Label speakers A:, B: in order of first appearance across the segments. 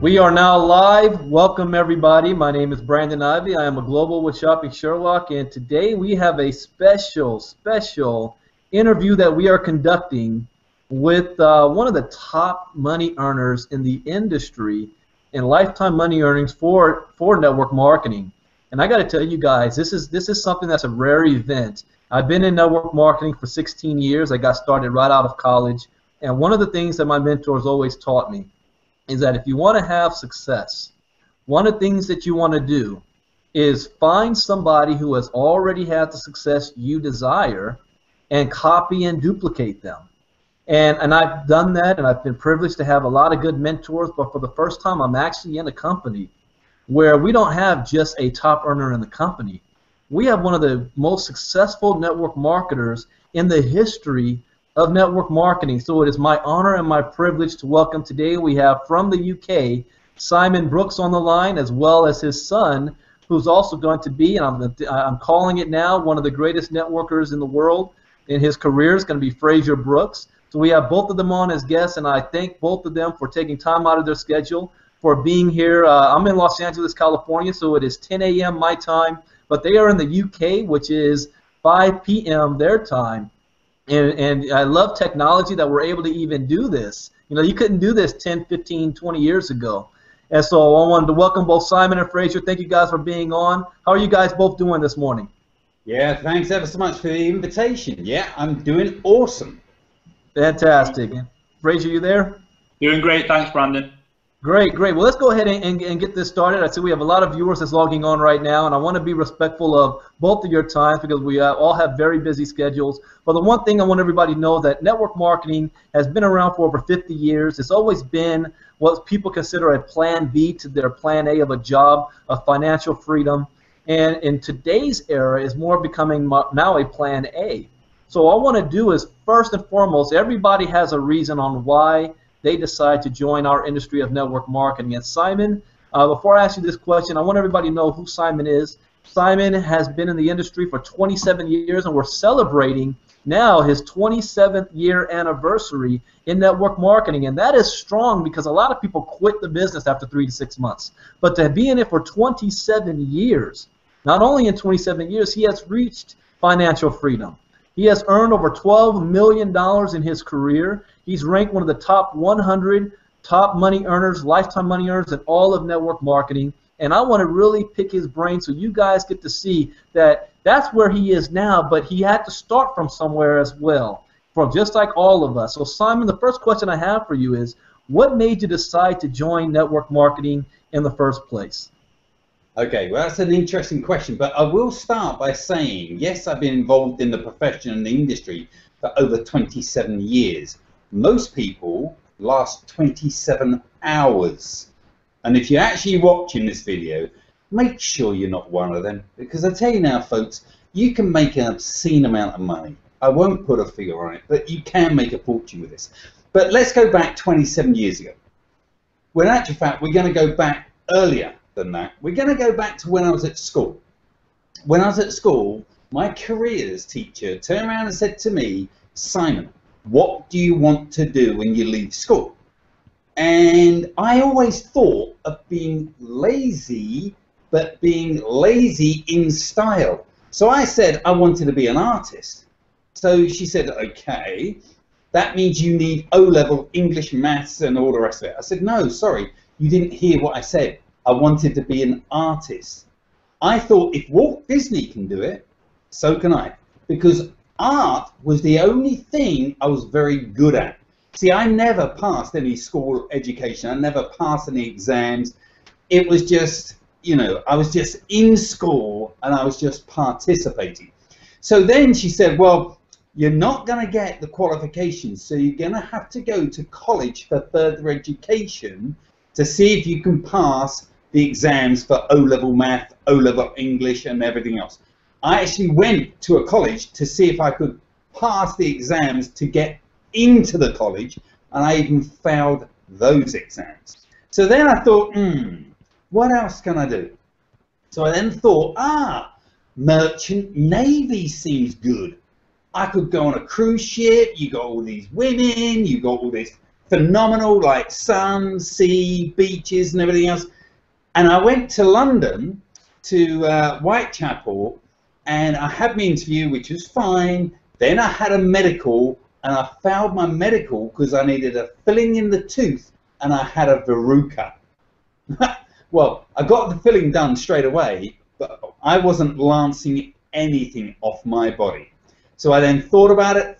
A: We are now live. Welcome everybody. My name is Brandon Ivey. I am a global with Shopping Sherlock, and today we have a special interview that we are conducting with one of the top money earners in the industry and lifetime money earnings for network marketing. And I got to tell you guys, this is something that's a rare event. I've been in network marketing for 16 years. I got started right out of college, and one of the things that my mentors always taught me is that if you want to have success, one of the things that you want to do is find somebody who has already had the success you desire and copy and duplicate them. And I've done that, and I've been privileged to have a lot of good mentors, but for the first time I'm actually in a company where we don't have just a top earner in the company. We have one of the most successful network marketers in the history of network marketing. So it is my honor and my privilege to welcome today, we have from the UK, Simon Brookes on the line, as well as his son, who's also going to be, and I'm calling it now, one of the greatest networkers in the world in his career is going to be Fraser Brookes. So we have both of them on as guests, and I thank both of them for taking time out of their schedule for being here. I'm in Los Angeles, California, so it is 10 a.m. my time, but they are in the UK, which is 5 p.m. their time. And I love technology that we're able to even do this. You know, you couldn't do this 10, 15, 20 years ago. And so I wanted to welcome both Simon and Fraser. Thank you guys for being on. How are you guys both doing this morning?
B: Yeah, thanks ever so much for the invitation. Yeah, I'm doing awesome.
A: Fantastic. And Fraser, you there?
C: Doing great. Thanks, Brandon.
A: Great. Well, let's go ahead and get this started. I see we have a lot of viewers that's logging on right now, and I want to be respectful of both of your times because we all have very busy schedules. But the one thing I want everybody to know that network marketing has been around for over 50 years. It's always been what people consider a plan B to their plan A of a job, of financial freedom. And in today's era, is more becoming now a plan A. So all I want to do is, first and foremost, everybody has a reason on why they decide to join our industry of network marketing. And Simon, before I ask you this question, I want everybody to know who Simon is. Simon has been in the industry for 27 years, and we're celebrating now his 27th year anniversary in network marketing. And that is strong because a lot of people quit the business after 3 to 6 months. But to be in it for 27 years, not only in 27 years, he has reached financial freedom. He has earned over $12 million in his career. He's ranked one of the top 100 top money earners, lifetime money earners in all of network marketing. And I want to really pick his brain so you guys get to see that that's where he is now, but he had to start from somewhere as well, from just like all of us. So Simon, the first question I have for you is, what made you decide to join network marketing in the first place?
B: Okay, well, that's an interesting question, but I will start by saying, yes, I've been involved in the profession and the industry for over 27 years. Most people last 27 hours. And if you're actually watching this video, make sure you're not one of them, because I tell you now, folks, you can make an obscene amount of money. I won't put a figure on it, but you can make a fortune with this. But let's go back 27 years ago. Well, in actual fact, we're going to go back earlier than that. We're going to go back to when I was at school. When I was at school, my careers teacher turned around and said to me, Simon, what do you want to do when you leave school? And I always thought of being lazy, but being lazy in style. So I said I wanted to be an artist. So she said, okay, that means you need O-level English, maths, and all the rest of it. I said, no, sorry, you didn't hear what I said. I wanted to be an artist. I thought if Walt Disney can do it, so can I. Because art was the only thing I was very good at. See, I never passed any school education. I never passed any exams. It was just, you know, I was just in school and I was just participating. So then she said, well, you're not going to get the qualifications, so you're going to have to go to college for further education to see if you can pass the exams for O-level math, O-level English, and everything else. I actually went to a college to see if I could pass the exams to get into the college, and I even failed those exams. So then I thought, what else can I do? So I then thought, merchant navy seems good. I could go on a cruise ship, you got all these women, you got all this phenomenal, like sun, sea, beaches and everything else. And I went to London, to Whitechapel, and I had my interview, which was fine. Then I had a medical, and I failed my medical because I needed a filling in the tooth, and I had a verruca. Well, I got the filling done straight away, but I wasn't lancing anything off my body. So I then thought about it,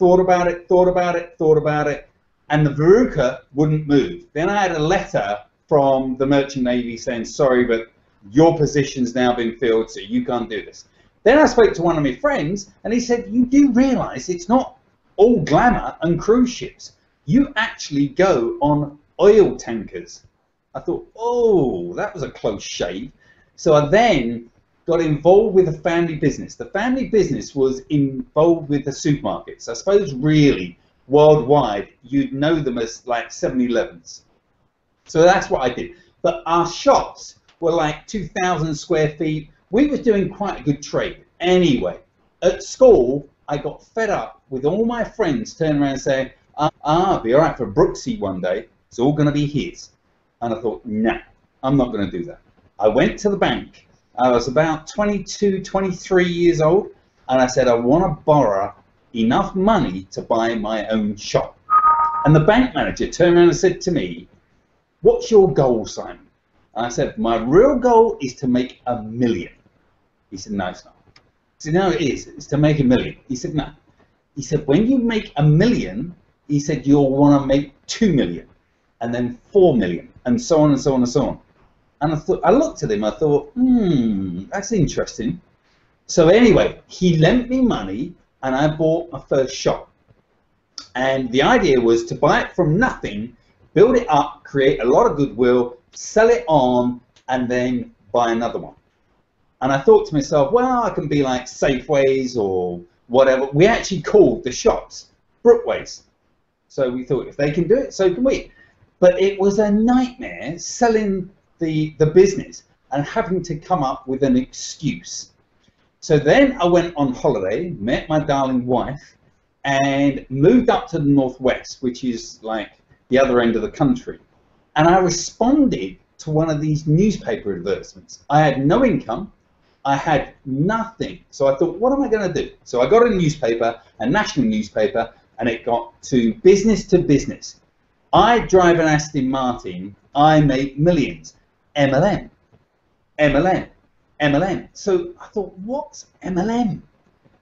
B: and the verruca wouldn't move. Then I had a letter from the Merchant Navy saying, sorry, but your position's now been filled, so you can't do this. Then I spoke to one of my friends, and he said, you do realise it's not all glamour and cruise ships. You actually go on oil tankers. I thought, oh, that was a close shave. So I then got involved with a family business. The family business was involved with the supermarkets. I suppose really worldwide you'd know them as like 7-Elevens. So that's what I did. But our shops were like 2,000 square feet. We were doing quite a good trade. Anyway, at school, I got fed up with all my friends turning around and saying, I'll be all right for Brooksy one day. It's all going to be his. And I thought, nah, I'm not going to do that. I went to the bank. I was about 22, 23 years old. And I said, I want to borrow enough money to buy my own shop. And the bank manager turned around and said to me, what's your goal, Simon? And I said, my real goal is to make $1 million. He said, no, it's not. I said, no, it is. It's to make $1 million. He said, no. He said, when you make $1 million, he said, you'll want to make 2 million, and then 4 million, and so on and so on and so on. And I looked at him, I thought, that's interesting. So anyway, he lent me money, and I bought my first shop. And the idea was to buy it from nothing, build it up, create a lot of goodwill, sell it on, and then buy another one. And I thought to myself, well, I can be like Safeways or whatever. We actually called the shops Brookways. So we thought, if they can do it, so can we. But it was a nightmare selling the business and having to come up with an excuse. So then I went on holiday, met my darling wife, and moved up to the northwest, which is like the other end of the country. And I responded to one of these newspaper advertisements. I had no income. I had nothing. So I thought, what am I going to do? So I got a newspaper, a national newspaper, and it got to business. I drive an Aston Martin. I make millions. MLM. So I thought, what's MLM?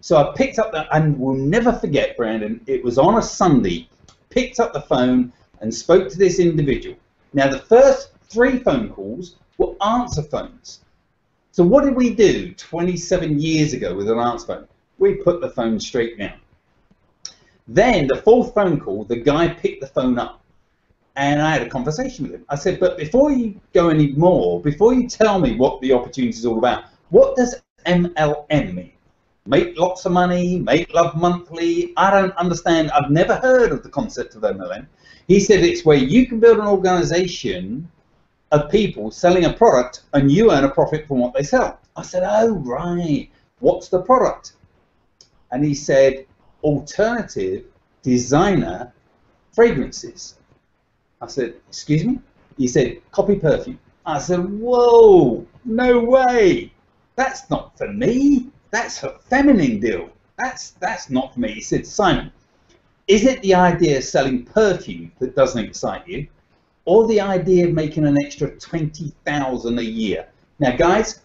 B: So I picked up that, and will never forget, Brandon, it was on a Sunday, picked up the phone and spoke to this individual. Now, the first 3 phone calls were answer phones. So what did we do 27 years ago with an answer phone? We put the phone straight down. Then the 4th phone call, the guy picked the phone up, and I had a conversation with him. I said, but before you go any more, before you tell me what the opportunity is all about, what does MLM mean? Make lots of money, make love monthly? I don't understand. I've never heard of the concept of MLM. He said it's where you can build an organization of people selling a product and you earn a profit from what they sell. I said, oh, right. What's the product? And he said, alternative designer fragrances. I said, excuse me? He said, copy perfume. I said, whoa, no way. That's not for me. That's a feminine deal. That's not for me. He said, Simon, is it the idea of selling perfume that doesn't excite you, or the idea of making an extra 20,000 a year? Now, guys,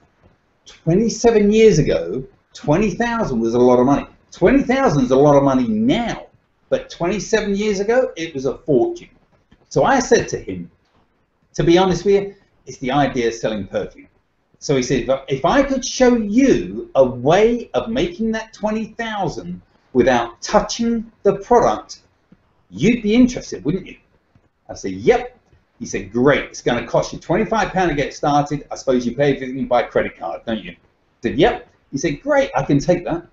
B: 27 years ago, 20,000 was a lot of money. 20,000 is a lot of money now, but 27 years ago, it was a fortune. So I said to him, to be honest with you, it's the idea of selling perfume. So he said, if I could show you a way of making that 20,000 without touching the product, you'd be interested, wouldn't you? I said, yep. He said, great. It's going to cost you £25 to get started. I suppose you pay everything by credit card, don't you? I said, yep. He said, great, I can take that.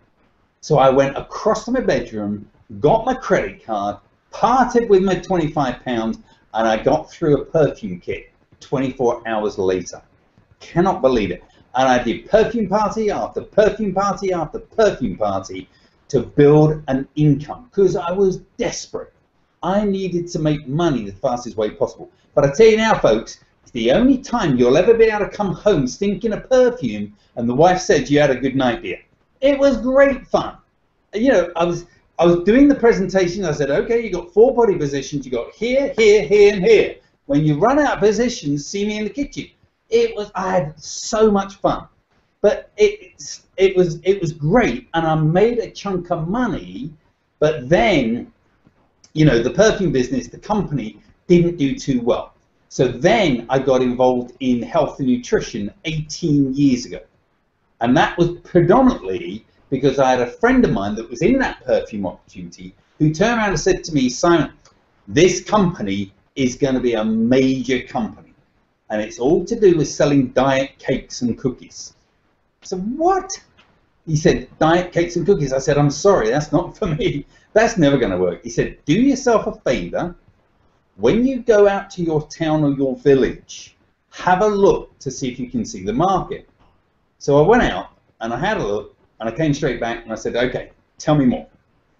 B: So I went across to my bedroom, got my credit card, parted with my £25, and I got through a perfume kit 24 hours later. Cannot believe it. And I did perfume party after perfume party after perfume party to build an income because I was desperate. I needed to make money the fastest way possible. But I tell you now, folks, it's the only time you'll ever be able to come home stinking of perfume and the wife said you had a good night, dear. It was great fun. You know, I was doing the presentation. I said, okay, you got 4 body positions. You got here, here, here, and here. When you run out of positions, see me in the kitchen. I had so much fun. But it was great, and I made a chunk of money. But then, you know, the perfume business, the company, didn't do too well. So then I got involved in health and nutrition 18 years ago. And that was predominantly because I had a friend of mine that was in that perfume opportunity who turned around and said to me, Simon, this company is going to be a major company. And it's all to do with selling diet cakes and cookies. I said, what? He said, diet cakes and cookies. I said, I'm sorry, that's not for me. That's never going to work. He said, do yourself a favor. When you go out to your town or your village, have a look to see if you can see the market. So I went out and I had a look and I came straight back and I said, okay, tell me more.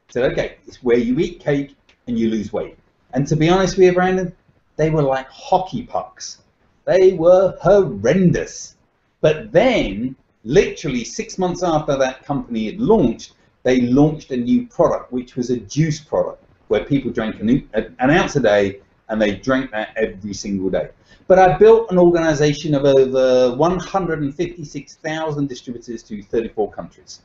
B: I said, okay, it's where you eat cake and you lose weight. And to be honest with you, Brandon, they were like hockey pucks. They were horrendous. But then, literally 6 months after that company had launched, they launched a new product, which was a juice product, where people drank an ounce a day, and they drank that every single day. But I built an organization of over 156,000 distributors to 34 countries.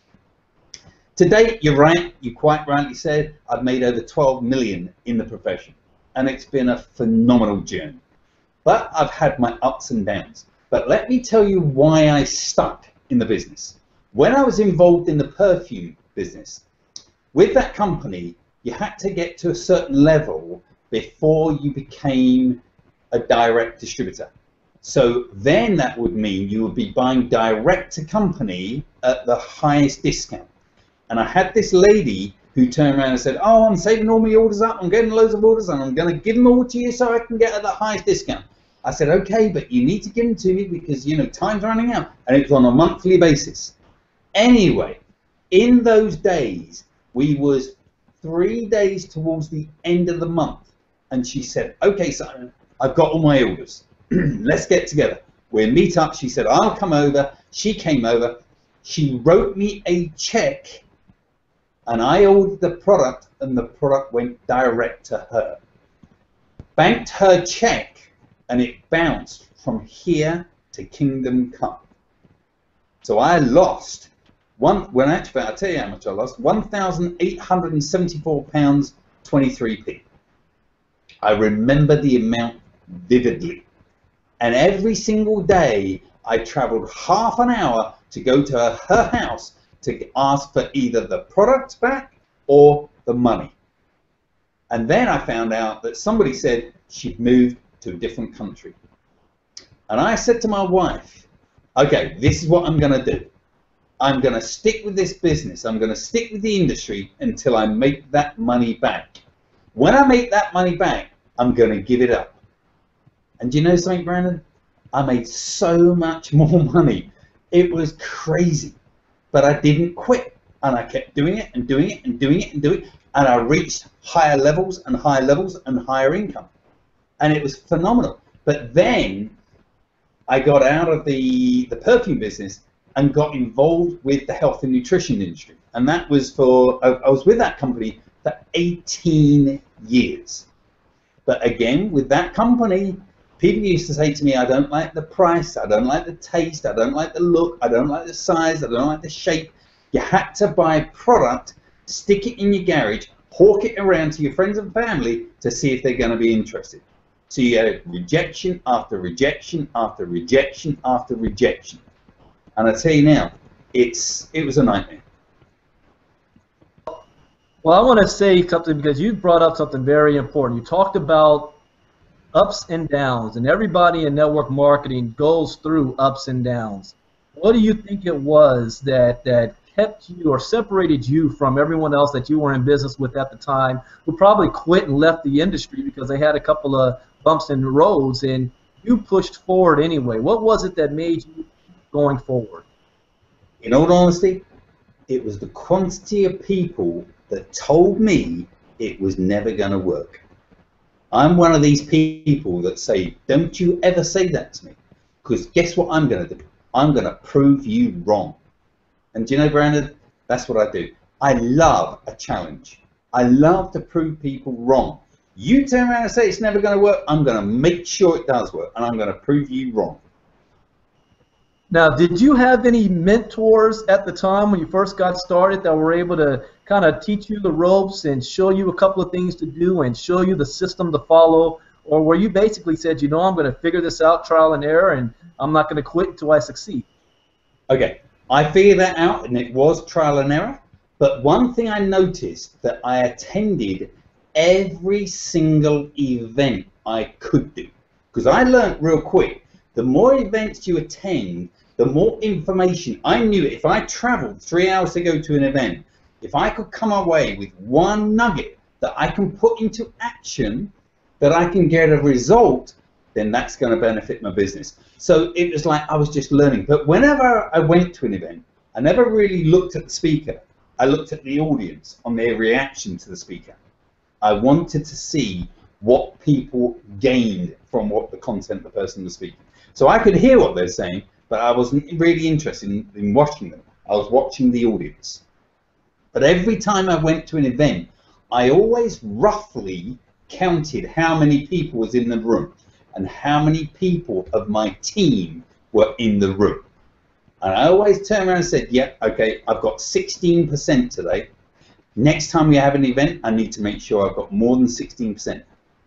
B: To date, you're right, you quite rightly said, I've made over 12 million in the profession, and it's been a phenomenal journey. But I've had my ups and downs. But let me tell you why I stuck in the business. When I was involved in the perfume business, with that company, you had to get to a certain level before you became a direct distributor. So then that would mean you would be buying direct to company at the highest discount. And I had this lady who turned around and said, oh, I'm saving all my orders up, I'm getting loads of orders, and I'm going to give them all to you so I can get at the highest discount. I said, okay, but you need to give them to me because, you know, time's running out. And it was on a monthly basis. Anyway, in those days, we was 3 days towards the end of the month. And she said, okay, Simon, I've got all my orders. Let's get together. We'll meet up. She said, I'll come over. She came over. She wrote me a check. And I ordered the product, and the product went direct to her. Banked her check, and it bounced from here to Kingdom Come. So I lost I'll tell you how much I lost, £1,874, 23p. I remember the amount vividly. And every single day, I traveled half an hour to go to her house to ask for either the products back or the money. And then I found out that somebody said she'd moved to a different country. And I said to my wife, okay, this is what I'm going to do. I'm going to stick with this business. I'm going to stick with the industry until I make that money back. When I make that money back, I'm going to give it up. And do you know something, Brandon? I made so much more money. It was crazy. But I didn't quit. And I kept doing it and doing it and doing it and doing it. And I reached higher levels and higher levels and higher income. And it was phenomenal. But then I got out of the perfume business and got involved with the health and nutrition industry. And that was I was with that company for 18 years. But again, with that company, people used to say to me, I don't like the price, I don't like the taste, I don't like the look, I don't like the size, I don't like the shape. You had to buy product, stick it in your garage, hawk it around to your friends and family to see if they're going to be interested. So you had rejection after rejection after rejection after rejection. And I tell you now, it was a nightmare.
A: Well, I want to say something because you brought up something very important. You talked about ups and downs, and everybody in network marketing goes through ups and downs. What do you think it was that kept you or separated you from everyone else that you were in business with at the time, who probably quit and left the industry because they had a couple of bumps in the roads, and you pushed forward anyway? What was it that made you keep going forward?
B: In all honesty, it was the quantity of people that told me it was never going to work. I'm one of these people that say, don't you ever say that to me, because guess what I'm going to do? I'm going to prove you wrong. And do you know, Brandon, that's what I do. I love a challenge. I love to prove people wrong. You turn around and say it's never going to work, I'm going to make sure it does work, and I'm going to prove you wrong.
A: Now, did you have any mentors at the time when you first got started that were able to kind of teach you the ropes and show you a couple of things to do and show you the system to follow? Or were you basically said, you know, I'm going to figure this out, trial and error, and I'm not going to quit until I succeed?
B: Okay, I figured that out, and it was trial and error. But one thing I noticed, that I attended every single event I could do. Because I learned real quick, the more events you attend, the more information. I knew if I traveled 3 hours to go to an event, if I could come away with one nugget that I can put into action, that I can get a result, then that's going to benefit my business. So it was like I was just learning. But whenever I went to an event, I never really looked at the speaker. I looked at the audience on their reaction to the speaker. I wanted to see what people gained from what the content the person was speaking. So I could hear what they're saying, but I wasn't really interested in watching them. I was watching the audience. But every time I went to an event, I always roughly counted how many people was in the room and how many people of my team were in the room. And I always turned around and said, yeah, okay, I've got 16% today. Next time we have an event, I need to make sure I've got more than 16%.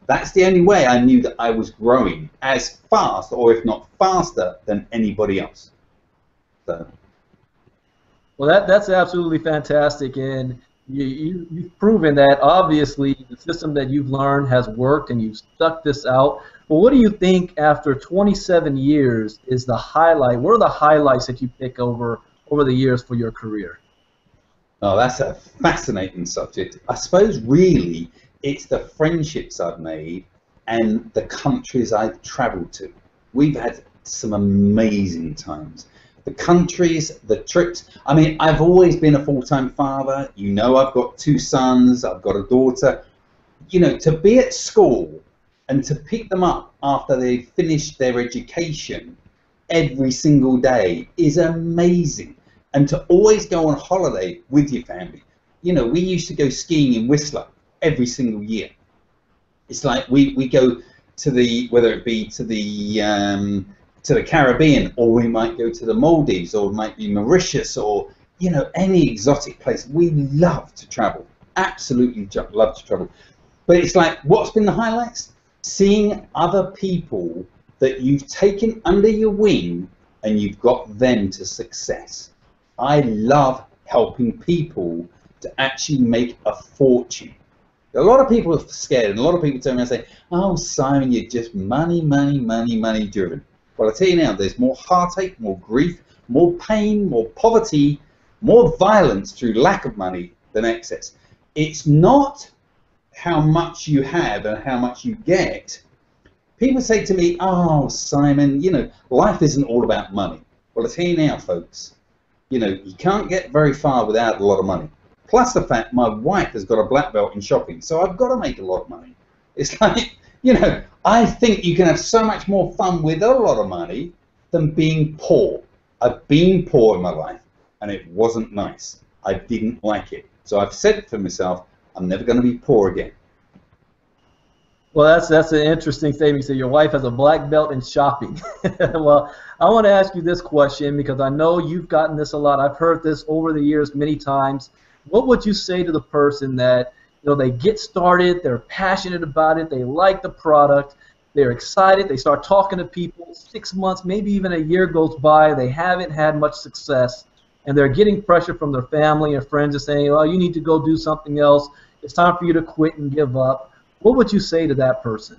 B: That's the only way I knew that I was growing as fast, or if not faster, than anybody else. So.
A: Well, that's absolutely fantastic, and you've proven that obviously the system that you've learned has worked, and you've stuck this out. But what do you think after 27 years is the highlight? What are the highlights that you pick over the years for your career?
B: Oh, that's a fascinating subject. I suppose really it's the friendships I've made and the countries I've traveled to. We've had some amazing times. The countries, the trips. I mean, I've always been a full-time father. You know, I've got 2 sons, I've got a daughter. You know, to be at school and to pick them up after they've finished their education every single day is amazing. And to always go on holiday with your family. You know, we used to go skiing in Whistler every single year. It's like we go to the, whether it be to the Caribbean, or we might go to the Maldives, or it might be Mauritius, or, you know, any exotic place. We love to travel, absolutely love to travel. But it's like, what's been the highlights? Seeing other people that you've taken under your wing and you've got them to success. I love helping people to actually make a fortune. A lot of people are scared, and a lot of people turn around and say, oh, Simon, you're just money, money, money, money driven. Well, I tell you now, there's more heartache, more grief, more pain, more poverty, more violence through lack of money than excess. It's not how much you have and how much you get. People say to me, oh, Simon, you know, life isn't all about money. Well, I tell you now, folks, you know, you can't get very far without a lot of money. Plus the fact my wife has got a black belt in shopping, so I've got to make a lot of money. It's like, you know, I think you can have so much more fun with a lot of money than being poor. I've been poor in my life, and it wasn't nice. I didn't like it. So I've said for myself, I'm never going to be poor again.
A: Well, that's an interesting statement. You say your wife has a black belt in shopping. Well, I want to ask you this question because I know you've gotten this a lot. I've heard this over the years many times. What would you say to the person that, you know, they get started, they're passionate about it, they like the product, they're excited, they start talking to people, 6 months, maybe even a year goes by, they haven't had much success, and they're getting pressure from their family and friends and saying, oh, you need to go do something else, it's time for you to quit and give up. What would you say to that person?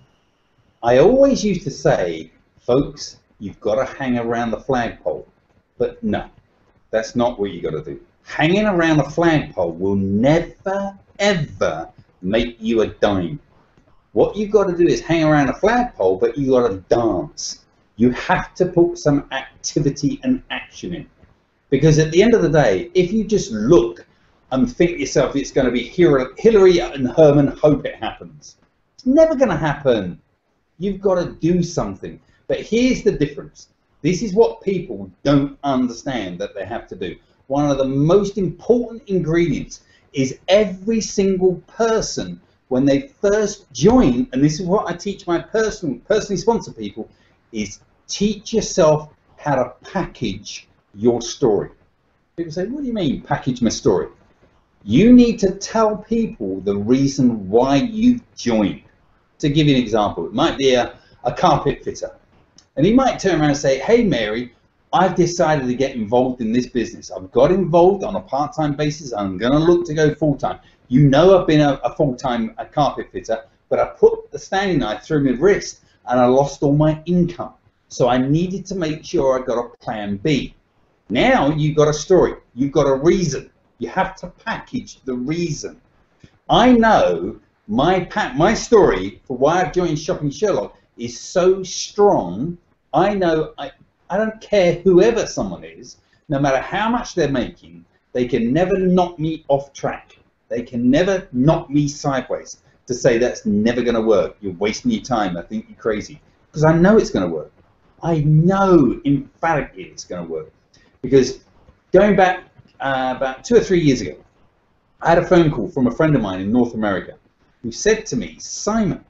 B: I always used to say, folks, you've got to hang around the flagpole. But no, that's not what you got to do. Hanging around a flagpole will never, ever make you a dime. What you've got to do is hang around a flagpole, but you've got to dance. You have to put some activity and action in. Because at the end of the day, if you just look and think to yourself it's going to be Hillary and Herman, hope it happens, it's It's never going to happen. You've got to do something. But here's the difference. This is what people don't understand that they have to do. One of the most important ingredients is every single person, when they first join, and this is what I teach my personally sponsored people, is teach yourself how to package your story. People say, what do you mean, package my story? You need to tell people the reason why you joined. To give you an example, it might be a carpet fitter. And he might turn around and say, hey, Mary, I've decided to get involved in this business. I've got involved on a part-time basis. I'm going to look to go full-time. You know I've been a full-time carpet fitter, but I put the Stanley knife through my wrist and I lost all my income. So I needed to make sure I got a plan B. Now you've got a story. You've got a reason. You have to package the reason. I know my story for why I've joined Shopping Sherlock is so strong. I know I don't care whoever someone is, no matter how much they're making, they can never knock me off track. They can never knock me sideways to say that's never going to work. You're wasting your time. I think you're crazy. Because I know it's going to work. I know emphatically it's going to work. Because going back about 2 or 3 years ago, I had a phone call from a friend of mine in North America who said to me, Simon,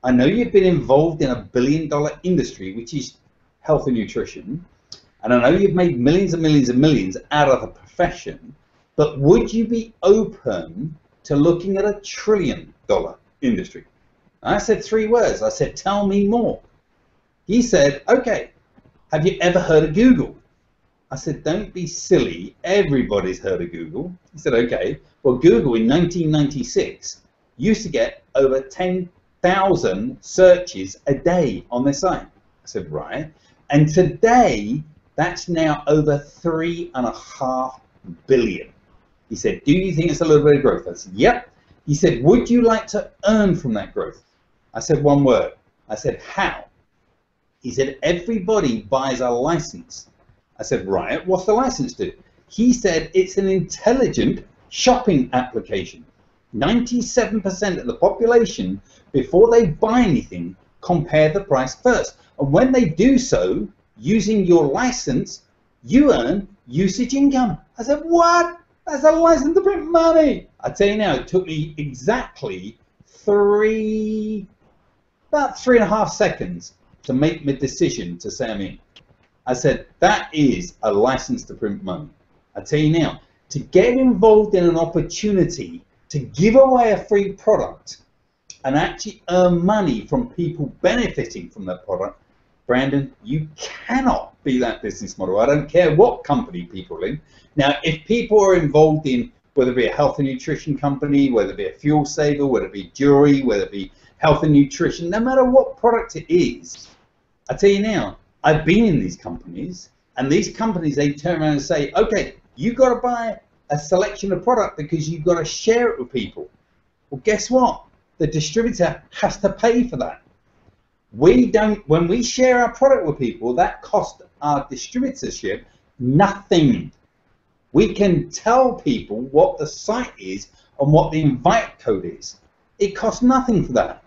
B: I know you've been involved in a billion-dollar industry, which is health and nutrition, and I know you've made millions and millions and millions out of the profession, but would you be open to looking at $1 trillion industry? And I said 3 words. I said, tell me more. He said, okay, have you ever heard of Google? I said, don't be silly. Everybody's heard of Google. He said, okay. Well, Google in 1996 used to get over 10,000 searches a day on their site. I said, right. And today, that's now over 3.5 billion. He said, do you think it's a little bit of growth? I said, yep. He said, would you like to earn from that growth? I said, 1 word. I said, how? He said, everybody buys a license. I said, right, what's the license do? He said, it's an intelligent shopping application. 97% of the population, before they buy anything, compare the price first. And when they do so, using your license, you earn usage income. I said, what? That's a license to print money. I tell you now, it took me exactly about 3.5 seconds to make my decision to say I'm in. I said, that is a license to print money. I tell you now, to get involved in an opportunity to give away a free product and actually earn money from people benefiting from that product, Brandon, you cannot be that business model. I don't care what company people are in. Now, if people are involved in, whether it be a health and nutrition company, whether it be a fuel saver, whether it be jewelry, whether it be health and nutrition, no matter what product it is, I tell you now, I've been in these companies, and these companies, they turn around and say, okay, you've got to buy a selection of product because you've got to share it with people. Well, guess what? The distributor has to pay for that. We don't, when we share our product with people, that costs our distributorship nothing. We can tell people what the site is and what the invite code is. It costs nothing for that.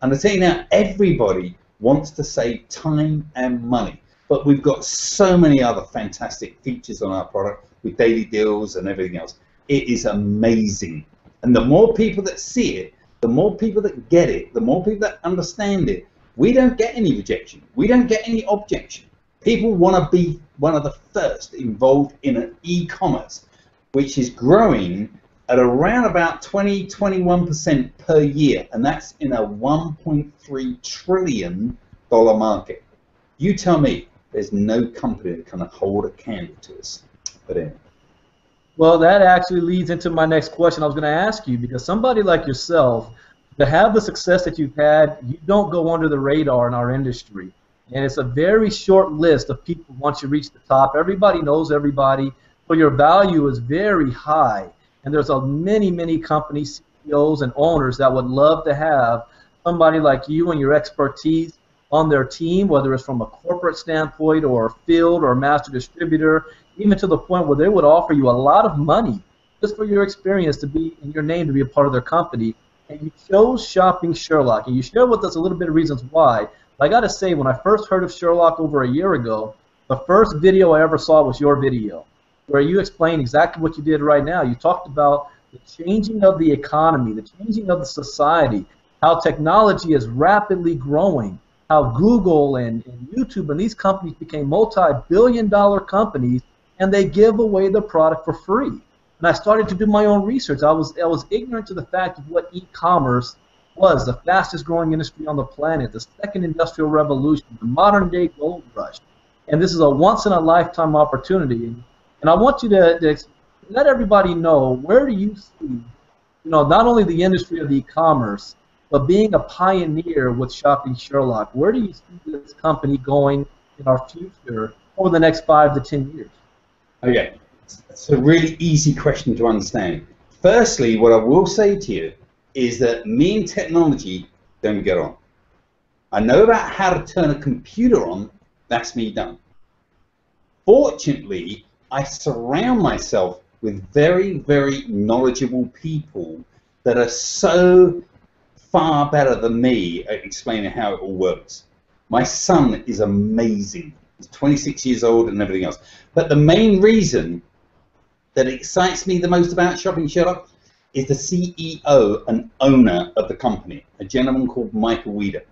B: And I tell you now, everybody wants to save time and money. But we've got so many other fantastic features on our product with daily deals and everything else. It is amazing. And the more people that see it, the more people that get it, the more people that understand it, we don't get any rejection. We don't get any objection. People want to be one of the first involved in an e-commerce, which is growing at around about 20–21% per year, and that's in a $1.3 trillion market. You tell me, there's no company that can hold a candle to us. But anyway.
A: Well, that actually leads into my next question I was going to ask you, because somebody like yourself, to have the success that you've had, you don't go under the radar in our industry. And it's a very short list of people once you reach the top. Everybody knows everybody, so your value is very high. And there's many companies, CEOs, and owners that would love to have somebody like you and your expertise on their team, whether it's from a corporate standpoint or a field or a master distributor, even to the point where they would offer you a lot of money just for your experience to be in your name to be a part of their company. and you chose Shopping Sherlock, and you shared with us a little bit of reasons why. But I got to say, when I first heard of Sherlock over a year ago, the first video I ever saw was your video, where you explained exactly what you did right now. You talked about the changing of the economy, the changing of the society, how technology is rapidly growing, how Google and YouTube and these companies became multi-billion-dollar companies, and they give away the product for free. And I started to do my own research. I was ignorant to the fact of what e-commerce was, the fastest growing industry on the planet, the second industrial revolution, the modern day gold rush. And this is a once in a lifetime opportunity. And I want you to let everybody know, where do you see, not only the industry of e-commerce, but being a pioneer with Shopping Sherlock, where do you see this company going in our future over the next 5 to 10 years?
B: Okay, it's a really easy question to understand. Firstly, what I will say to you is that me and technology don't get on. I know about how to turn a computer on, that's me done. Fortunately, I surround myself with very, very knowledgeable people that are so far better than me at explaining how it all works. My son is amazing. He's 26 years old and everything else. But the main reason that excites me the most about Shopping Sherlock is the CEO and owner of the company, a gentleman called Michael Weeder.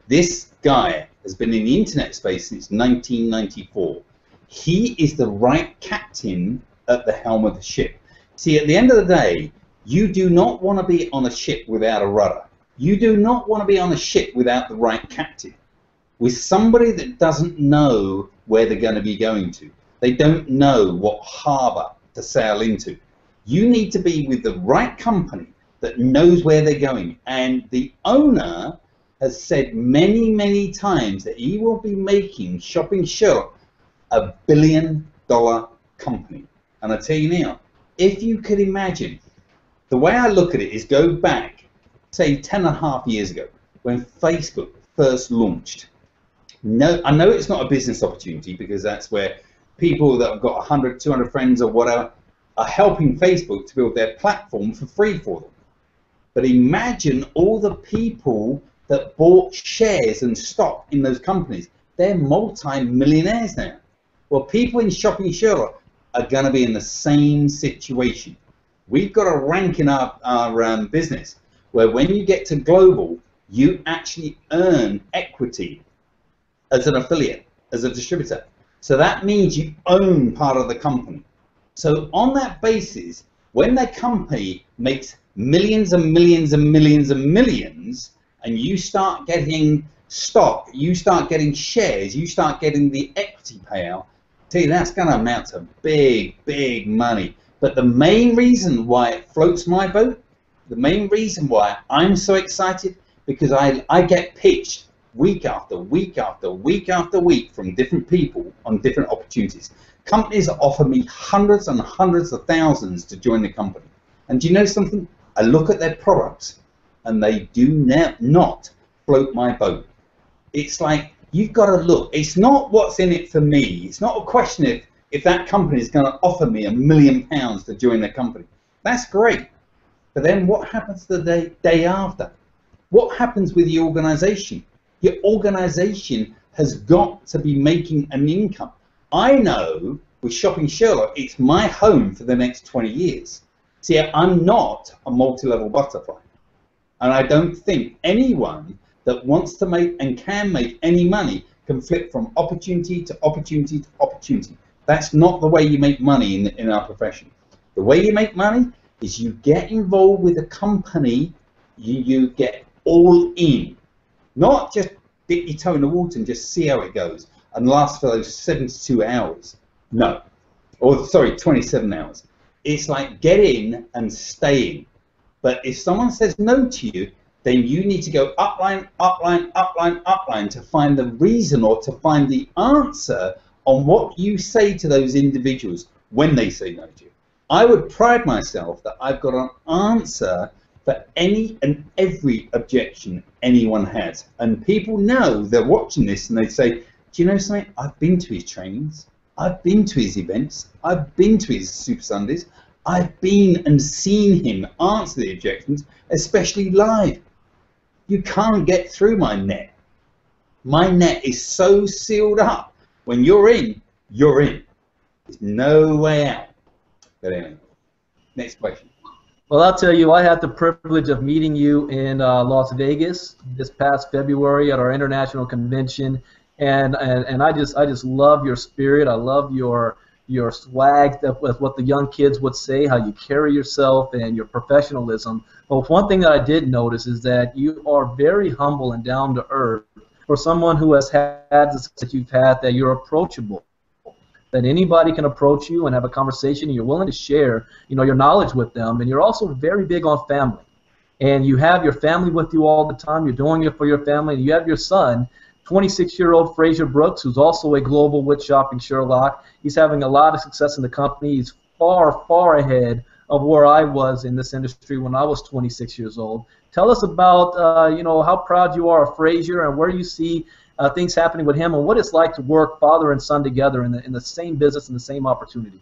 B: This guy has been in the internet space since 1994. He is the right captain at the helm of the ship. See, at the end of the day, you do not want to be on a ship without a rudder. You do not want to be on a ship without the right captain, with somebody that doesn't know where they're going to be going to. They don't know what harbour to sail into. You need to be with the right company that knows where they're going. And the owner has said many, many times that he will be making Shopping Sherlock a billion-dollar company. And I tell you now, if you could imagine, the way I look at it is go back, say 10.5 years ago, when Facebook first launched. No, I know it's not a business opportunity, because that's where people that have got 100, 200 friends or whatever are helping Facebook to build their platform for free for them. But imagine all the people that bought shares and stock in those companies. They're multi-millionaires now. Well, people in Shopping Sherlock are going to be in the same situation. We've got a rank in our business where when you get to global, you actually earn equity as an affiliate, as a distributor. So that means you own part of the company. So on that basis, when that company makes millions and millions and millions and millions, and you start getting stock, you start getting shares, you start getting the equity payout, tell you that's going to amount to big, big money. But the main reason why it floats my boat, the main reason why I'm so excited, because I get pitched week after week after week after week from different people on different opportunities. Companies offer me hundreds and hundreds of thousands to join the company. And do you know something? I look at their products and they do not float my boat. It's like, you've got to look. It's not what's in it for me. It's not a question if that company is going to offer me £1 million to join their company. That's great. But then what happens the day after? What happens with the organization? Your organization has got to be making an income. I know with Shopping Sherlock, it's my home for the next 20 years. See, I'm not a multi-level butterfly. And I don't think anyone that wants to make and can make any money can flip from opportunity to opportunity to opportunity. That's not the way you make money in our profession. The way you make money is you get involved with a company, you get all in. Not just dip your toe in the water and just see how it goes and last for those 72 hours. No. Or sorry, 27 hours. It's like get in and stay in. But if someone says no to you, then you need to go upline, upline, upline, upline to find the reason or to find the answer on what you say to those individuals when they say no to you. I would pride myself that I've got an answer for any and every objection anyone has. And people know they're watching this and they say, do you know something? I've been to his trainings. I've been to his events. I've been to his Super Sundays. I've been and seen him answer the objections, especially live. You can't get through my net. My net is so sealed up. When you're in, you're in. There's no way out. But anyway, next question.
A: Well, I'll tell you, I had the privilege of meeting you in Las Vegas this past February at our international convention, and I just love your spirit. I love your swag, with what the young kids would say, how you carry yourself, and your professionalism. But one thing that I did notice is that you are very humble and down to earth. For someone who has had the success that you've had, that you're approachable, that anybody can approach you and have a conversation, and you're willing to share, your knowledge with them, and you're also very big on family. And you have your family with you all the time. You're doing it for your family, and you have your son, 26-year-old Fraser Brookes, who's also a global wood shopping Sherlock. He's having a lot of success in the company. He's far, far ahead of where I was in this industry when I was 26 years old. Tell us about, how proud you are of Fraser and where you see things happening with him, and what it's like to work father and son together in the same business and the same opportunity.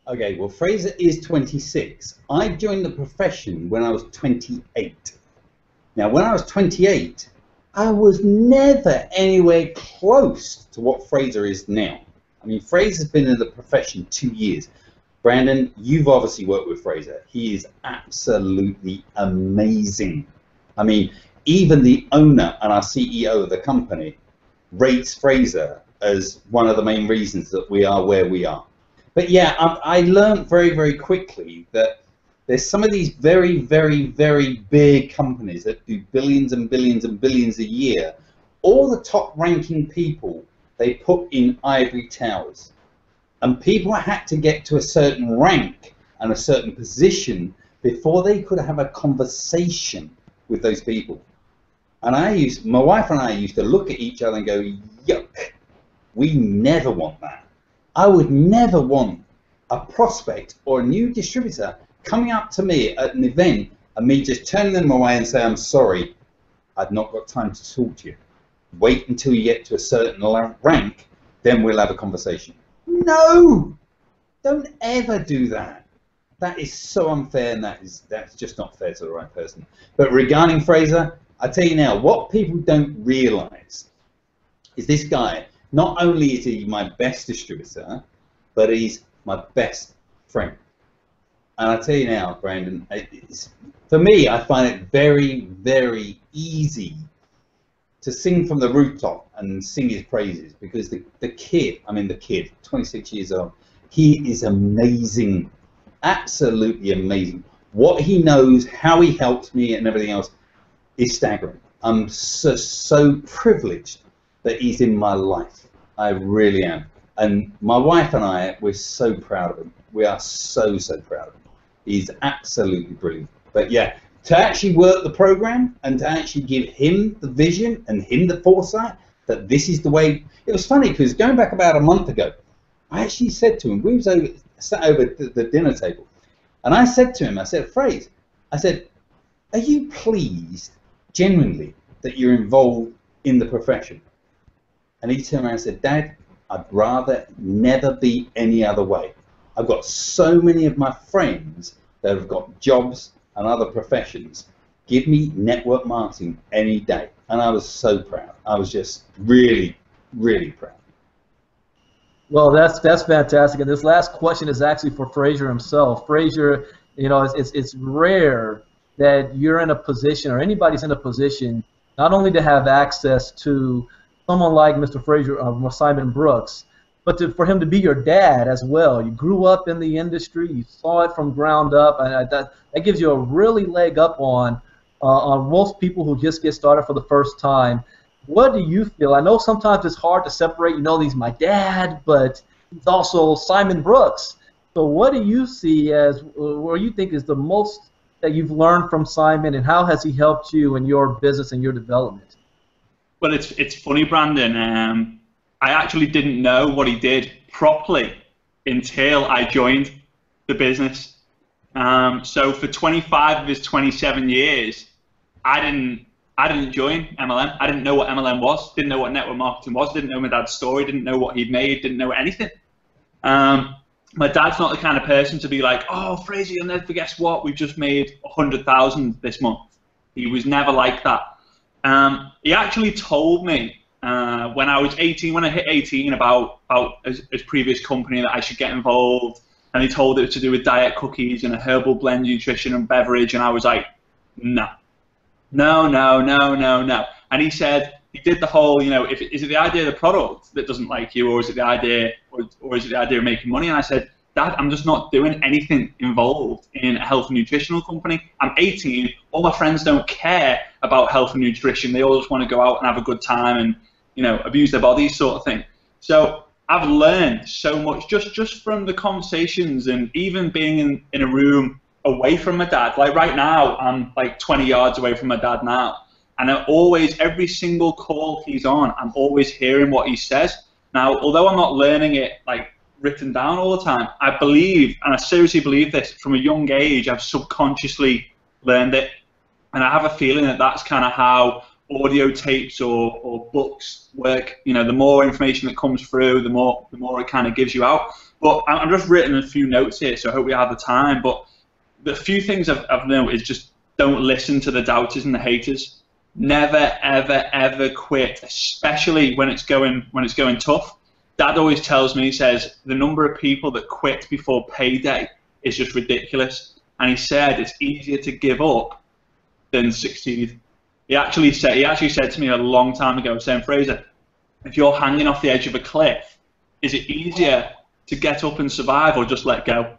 B: Okay, well, Fraser is 26. I joined the profession when I was 28. Now, when I was 28, I was never anywhere close to what Fraser is now. I mean, Fraser's been in the profession 2 years. Brandon, you've obviously worked with Fraser. He is absolutely amazing. I mean, even the owner and our CEO of the company rates Fraser as one of the main reasons that we are where we are. But yeah, I learned very, very quickly that there's some of these very, very, very big companies that do billions and billions and billions a year. All the top ranking people, they put in ivory towers. And people had to get to a certain rank and a certain position before they could have a conversation with those people. And my wife and I used to look at each other and go, yuck, we never want that. I would never want a prospect or a new distributor coming up to me at an event and me just turning them away and say, I'm sorry, I've not got time to talk to you. Wait until you get to a certain rank, then we'll have a conversation. No! Don't ever do that. That is so unfair, and that's just not fair to the right person. But regarding Fraser, I tell you now, what people don't realize is this guy, not only is he my best distributor, but he's my best friend. And I tell you now, Brandon, for me, I find it very, very easy to sing from the rooftop and sing his praises, because the kid, 26 years old, he is amazing, absolutely amazing. What he knows, how he helps me and everything else is staggering. I'm so privileged that he's in my life. I really am. And my wife and I, we're so proud of him. We are so proud of him. He's absolutely brilliant. But yeah, to actually work the program and to actually give him the vision and him the foresight that this is the way. It was funny because going back about a month ago, I actually said to him, we was sat over the dinner table, and I said to him, I said, Fraser, I said, are you pleased genuinely that you're involved in the profession? And he turned around and said, Dad, I'd rather never be any other way. I've got so many of my friends that have got jobs and other professions. Give me network marketing any day. And I was so proud. I was just really, really proud.
A: Well, that's fantastic. And this last question is actually for Fraser himself. Fraser, it's rare that you're in a position, or anybody's in a position, not only to have access to someone like Mr. Fraser, Simon Brookes, but for him to be your dad as well. You grew up in the industry, you saw it from ground up, and that gives you a really leg up on most people who just get started for the first time. What do you feel? I know sometimes it's hard to separate, he's my dad, but he's also Simon Brookes. So what do you see as, where you think is the most that you've learned from Simon, and how has he helped you in your business and your development?
C: Well, it's funny, Brandon. I actually didn't know what he did properly until I joined the business. So for 25 of his 27 years, I didn't join MLM. I didn't know what MLM was. Didn't know what network marketing was. Didn't know my dad's story. Didn't know what he'd made. Didn't know anything. my dad's not the kind of person to be like, oh, Fraser, you'll never guess what, we've just made 100,000 this month. He was never like that. He actually told me when I was 18, when I hit 18, about his previous company that I should get involved. And he told it to do with diet cookies and a herbal blend nutrition and beverage. And I was like, no. And he said, he did the whole, you know, is it the idea of the product that doesn't like you, or is it the idea, or is it the idea of making money? And I said, Dad, I'm just not doing anything involved in a health and nutritional company. I'm 18. All my friends don't care about health and nutrition. They all just want to go out and have a good time and, you know, abuse their bodies, sort of thing. So I've learned so much just from the conversations, and even being in a room away from my dad. Like right now, I'm like 20 yards away from my dad now. And I always, every single call he's on, I'm always hearing what he says. Now, although I'm not learning it like written down all the time, I believe, and I seriously believe this, from a young age, I've subconsciously learned it. And I have a feeling that that's kind of how audio tapes or books work. You know, the more information that comes through, the more it kind of gives you out. But I'm just written a few notes here, so I hope we have the time. But the few things I've noted is just don't listen to the doubters and the haters. Never, ever, ever quit, especially when it's going tough. Dad always tells me, he says, the number of people that quit before payday is just ridiculous. And he said it's easier to give up than succeed. He actually said to me a long time ago, saying, Fraser, if you're hanging off the edge of a cliff, is it easier to get up and survive or just let go?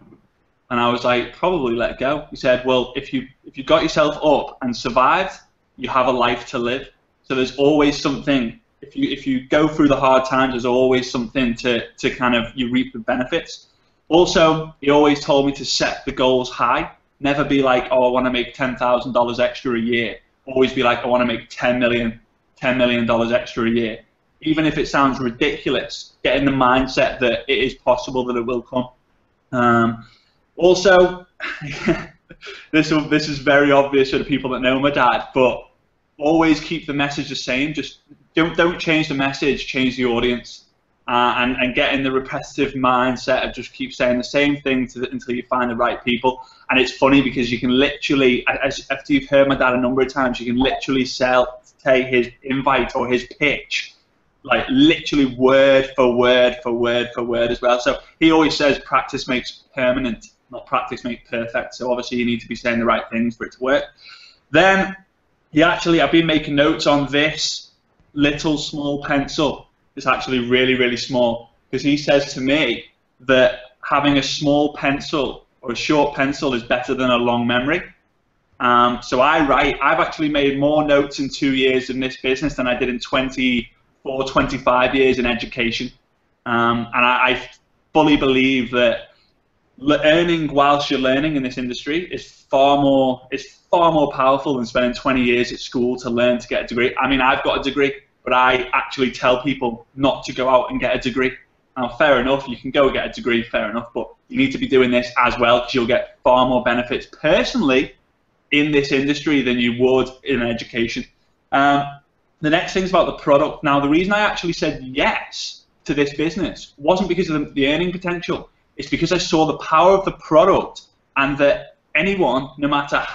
C: And I was like, probably let go. He said, well, if you got yourself up and survived, you have a life to live. So there's always something. If you go through the hard times, there's always something to kind of, you reap the benefits. Also, he always told me to set the goals high. Never be like, oh, I want to make $10,000 extra a year. Always be like, I want to make $10 million extra a year. Even if it sounds ridiculous, get in the mindset that it is possible, that it will come. Also, this is very obvious for the people that know my dad, but always keep the message the same. Just don't change the message, change the audience, and get in the repetitive mindset of just keep saying the same thing until you find the right people. And it's funny because you can literally, after you've heard my dad a number of times, you can literally say his invite or his pitch, like literally word for word as well. So he always says practice makes permanent, not practice makes perfect. So obviously you need to be saying the right things for it to work. Then I've been making notes on this little small pencil. It's actually really, really small, because he says to me that having a small pencil or a short pencil is better than a long memory. So I've actually made more notes in 2 years in this business than I did in 25 years in education. And I fully believe that earning whilst you're learning in this industry is far more powerful than spending 20 years at school to learn to get a degree. I mean, I've got a degree, but I actually tell people not to go out and get a degree. Now, fair enough, you can go get a degree, fair enough, but you need to be doing this as well, because you'll get far more benefits personally in this industry than you would in education. The next thing is about the product. Now, the reason I actually said yes to this business wasn't because of the earning potential. It's because I saw the power of the product, and that anyone, no matter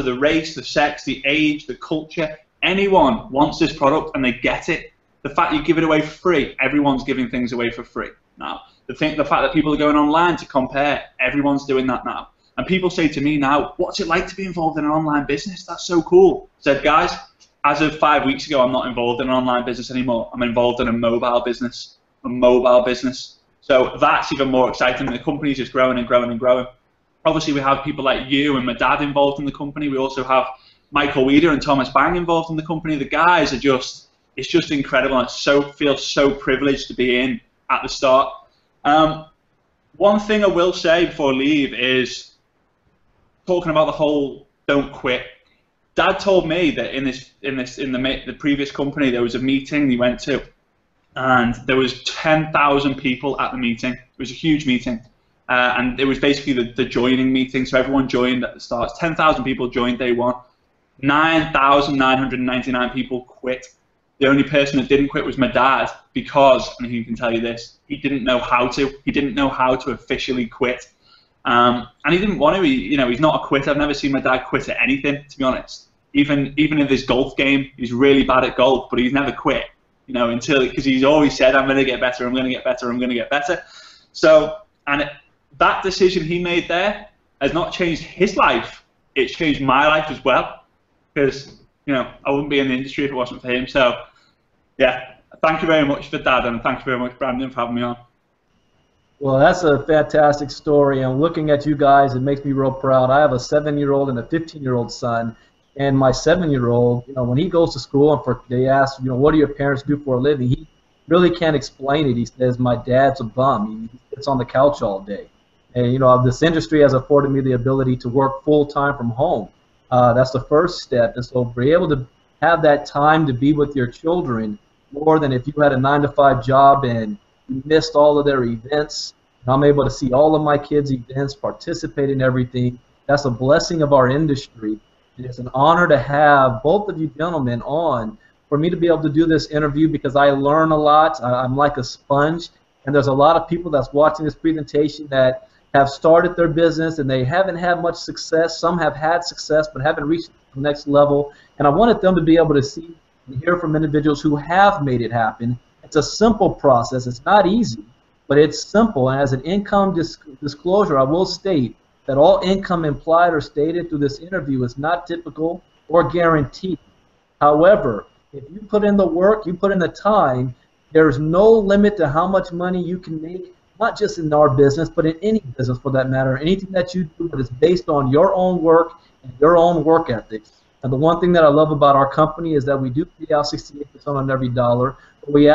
C: the race, the sex, the age, the culture, anyone wants this product and they get it. The fact you give it away for free, everyone's giving things away for free now. The fact that people are going online to compare, everyone's doing that now. And people say to me now, what's it like to be involved in an online business? That's so cool. I said, guys, as of 5 weeks ago, I'm not involved in an online business anymore. I'm involved in a mobile business. So that's even more exciting. The company's just growing and growing and growing. Obviously, we have people like you and my dad involved in the company. We also have Michael Weeder and Thomas Bang involved in the company. The guys are just, it's just incredible. I feel so privileged to be in at the start. One thing I will say before I leave is talking about the whole don't quit. Dad told me that in the previous company there was a meeting he went to, and there was 10,000 people at the meeting. It was a huge meeting, and it was basically the joining meeting. So everyone joined at the start. 10,000 people joined day one. 9,999 people quit. The only person that didn't quit was my dad because, and he can tell you this, he didn't know how to. He didn't know how to officially quit. And he didn't want to. He's not a quitter. I've never seen my dad quit at anything, to be honest. Even in this golf game, he's really bad at golf, but he's never quit. Because he's always said, I'm going to get better, I'm going to get better, I'm going to get better. So, and that decision he made there has not changed his life. It's changed my life as well. Because, I wouldn't be in the industry if it wasn't for him. So, yeah, thank you very much for that, and thank you very much, Brandon, for having me on.
A: Well, that's a fantastic story, and looking at you guys, it makes me real proud. I have a 7-year-old and a 15-year-old son, and my 7-year-old, when he goes to school and they ask, what do your parents do for a living, he really can't explain it. He says, my dad's a bum. He sits on the couch all day. And, this industry has afforded me the ability to work full-time from home. That's the first step, and so be able to have that time to be with your children more than if you had a 9-to-5 job and you missed all of their events. And I'm able to see all of my kids' events, participate in everything. That's a blessing of our industry. And it's an honor to have both of you gentlemen on for me to be able to do this interview because I learn a lot. I'm like a sponge. And there's a lot of people that's watching this presentation that have started their business and they haven't had much success. Some have had success but haven't reached the next level. And I wanted them to be able to see and hear from individuals who have made it happen. It's a simple process. It's not easy, but it's simple. And as an income disclosure, I will state that all income implied or stated through this interview is not typical or guaranteed. However, if you put in the work, you put in the time, there's no limit to how much money you can make, not just in our business, but in any business for that matter. Anything that you do that is based on your own work and your own work ethics. And the one thing that I love about our company is that we do pay out 68% on every dollar. But we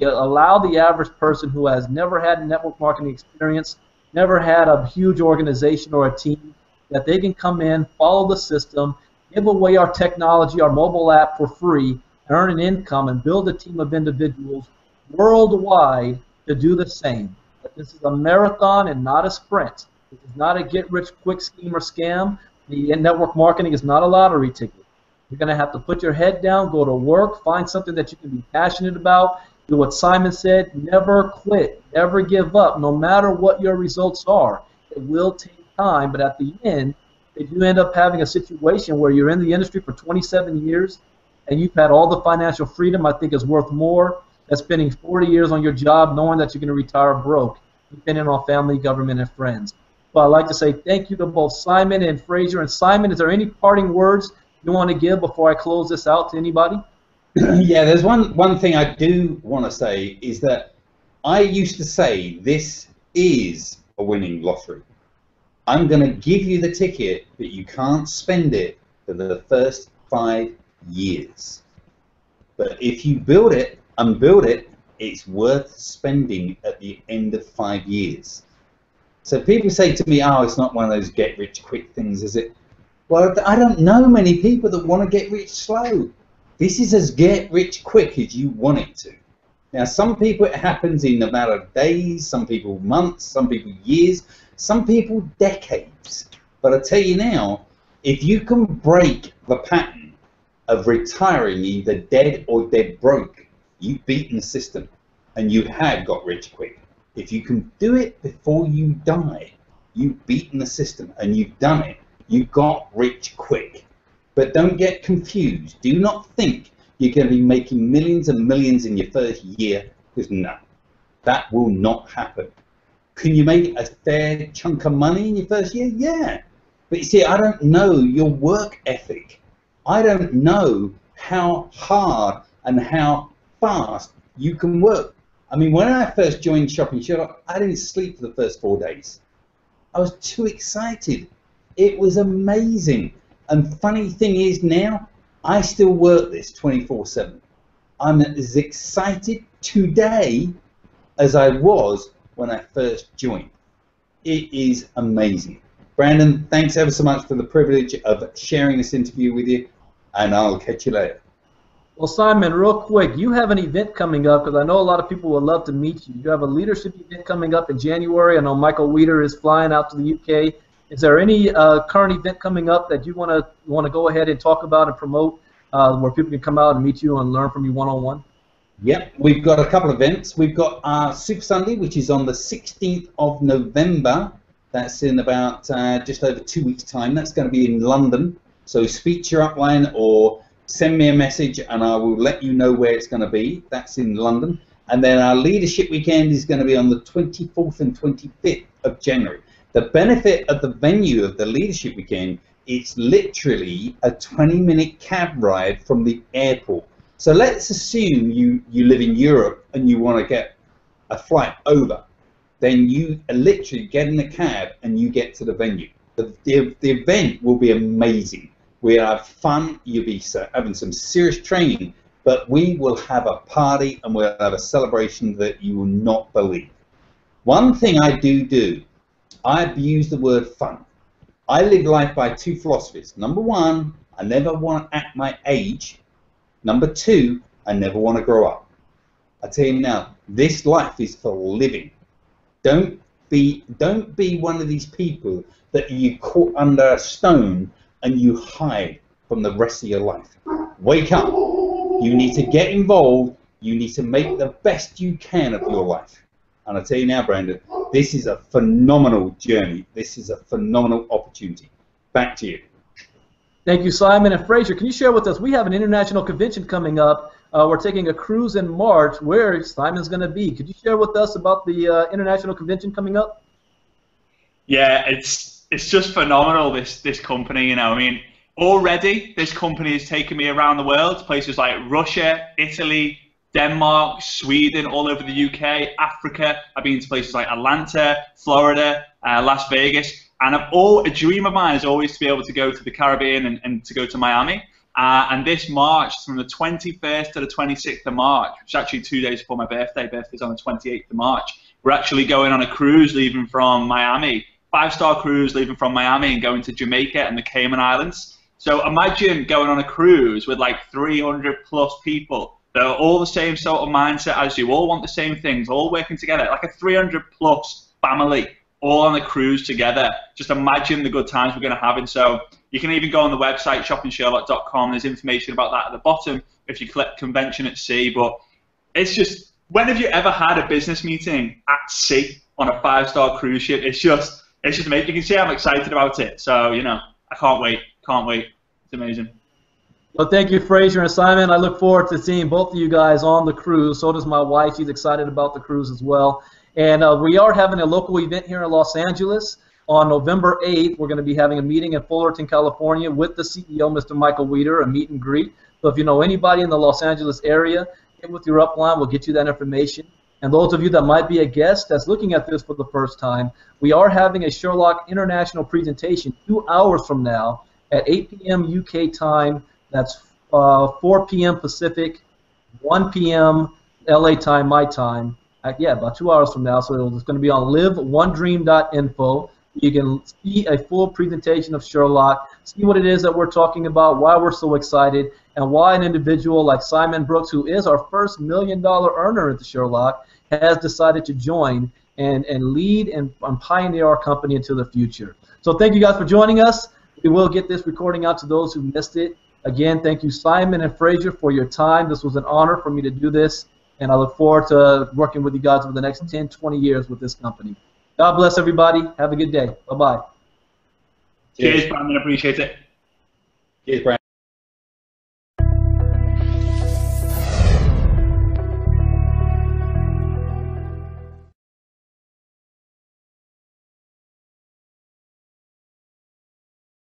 A: allow the average person who has never had network marketing experience, never had a huge organization or a team, that they can come in, follow the system, give away our technology, our mobile app for free, earn an income, and build a team of individuals worldwide to do the same. But this is a marathon and not a sprint. This is not a get-rich-quick scheme or scam. The network marketing is not a lottery ticket. You're going to have to put your head down, go to work, find something that you can be passionate about, do what Simon said, never quit, never give up, no matter what your results are. It will take time, but at the end, if you end up having a situation where you're in the industry for 27 years and you've had all the financial freedom, I think is worth more than spending 40 years on your job knowing that you're going to retire broke, depending on family, government, and friends. So I'd like to say thank you to both Simon and Fraser. And Simon, is there any parting words you want to give before I close this out to anybody?
B: Yeah, there's one thing I do want to say is that I used to say this is a winning lottery. I'm going to give you the ticket, but you can't spend it for the first 5 years. But if you build it and build it, it's worth spending at the end of 5 years. So people say to me, oh, it's not one of those get-rich-quick things, is it? Well, I don't know many people that want to get rich slow. This is as get-rich-quick as you want it to. Now, some people it happens in a matter of days, some people months, some people years, some people decades. But I tell you now, if you can break the pattern of retiring either dead or dead broke, you've beaten the system and you have got rich quick. If you can do it before you die, you've beaten the system and you've done it. You got rich quick. But don't get confused. Do not think you're going to be making millions and millions in your first year, because no, that will not happen. Can you make a fair chunk of money in your first year? Yeah. But you see, I don't know your work ethic. I don't know how hard and how fast you can work. I mean, when I first joined Shopping Sherlock, I didn't sleep for the first 4 days. I was too excited. It was amazing. And funny thing is now, I still work this 24/7. I'm as excited today as I was when I first joined. It is amazing. Brandon, thanks ever so much for the privilege of sharing this interview with you, and I'll catch you later.
A: Well, Simon, real quick, you have an event coming up because I know a lot of people would love to meet you. You have a leadership event coming up in January. I know Michael Weeder is flying out to the UK. Is there any current event coming up that you want to go ahead and talk about and promote where people can come out and meet you and learn from you one-on-one?
B: Yep, we've got a couple of events. We've got our Super Sunday, which is on the 16th of November. That's in about just over 2 weeks' time. That's going to be in London. So speak to your upline or send me a message and I will let you know where it's going to be. That's in London. And then our leadership weekend is going to be on the 24th and 25th of January. The benefit of the venue of the leadership weekend, it's literally a 20-minute cab ride from the airport. So let's assume you live in Europe and you want to get a flight over. Then you literally get in a cab and you get to the venue. The event will be amazing. We'll have fun. You'll be having some serious training. But we will have a party and we'll have a celebration that you will not believe. One thing I do, I abuse the word fun. I live life by two philosophies. Number one, I never want to act my age. Number two, I never want to grow up. I tell you now, this life is for living. Don't be one of these people that you caught under a stone and you hide from the rest of your life. Wake up. You need to get involved. You need to make the best you can of your life. And I tell you now, Brandon, this is a phenomenal journey. This is a phenomenal opportunity. Back to you.
A: Thank you, Simon. And Fraser, can you share with us, we have an international convention coming up. We're taking a cruise in March where Simon's going to be. Could you share with us about the international convention coming up?
C: Yeah, it's just phenomenal, this company, you know. I mean, already this company has taken me around the world to places like Russia, Italy, Denmark, Sweden, all over the UK, Africa. I've been to places like Atlanta, Florida, Las Vegas. And a dream of mine is always to be able to go to the Caribbean and to go to Miami. And this March, from the 21st to the 26th of March, which is actually 2 days before my birthday, birthday's on the 28th of March, we're actually going on a cruise leaving from Miami, 5-star cruise leaving from Miami and going to Jamaica and the Cayman Islands. So imagine going on a cruise with like 300 plus people that are all the same sort of mindset as you, all want the same things, all working together, like a 300 plus family, all on a cruise together. Just imagine the good times we're going to have. And so you can even go on the website, shoppingsherlock.com. There's information about that at the bottom if you click convention at sea. But it's just, when have you ever had a business meeting at sea on a 5-star cruise ship? It's just amazing. You can see I'm excited about it. So, you know, I can't wait. It's amazing.
A: Well, thank you, Fraser and Simon. I look forward to seeing both of you guys on the cruise. So does my wife. She's excited about the cruise as well. And we are having a local event here in Los Angeles on November 8th. We're going to be having a meeting in Fullerton, California with the CEO, Mr. Michael Weeder, a meet and greet. So if you know anybody in the Los Angeles area, get with your upline. We'll get you that information. And those of you that might be a guest that's looking at this for the first time, we are having a Sherlock International presentation 2 hours from now at 8 p.m. UK time. That's 4 p.m. Pacific, 1 p.m. LA time, my time. Yeah, about 2 hours from now. So it's going to be on liveonedream.info. You can see a full presentation of Sherlock, see what it is that we're talking about, why we're so excited, and why an individual like Simon Brookes, who is our first $1 million earner into Sherlock, has decided to join and lead and pioneer our company into the future. So thank you guys for joining us. We will get this recording out to those who missed it. Again, thank you, Simon and Fraser, for your time. This was an honor for me to do this. And I look forward to working with you guys over the next 10, 20 years with this company. God bless everybody. Have a good day. Bye-bye.
C: Cheers, Brandon. Appreciate it.
B: Cheers, Brandon.